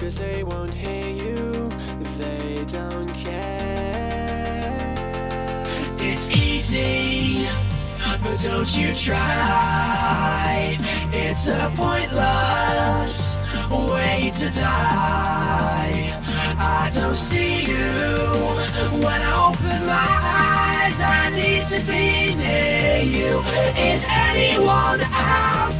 'cause they won't hear you, they don't care. It's easy, but don't you try. It's a pointless way to die. I don't see you when I open my eyes. I need to be near you. Is anyone out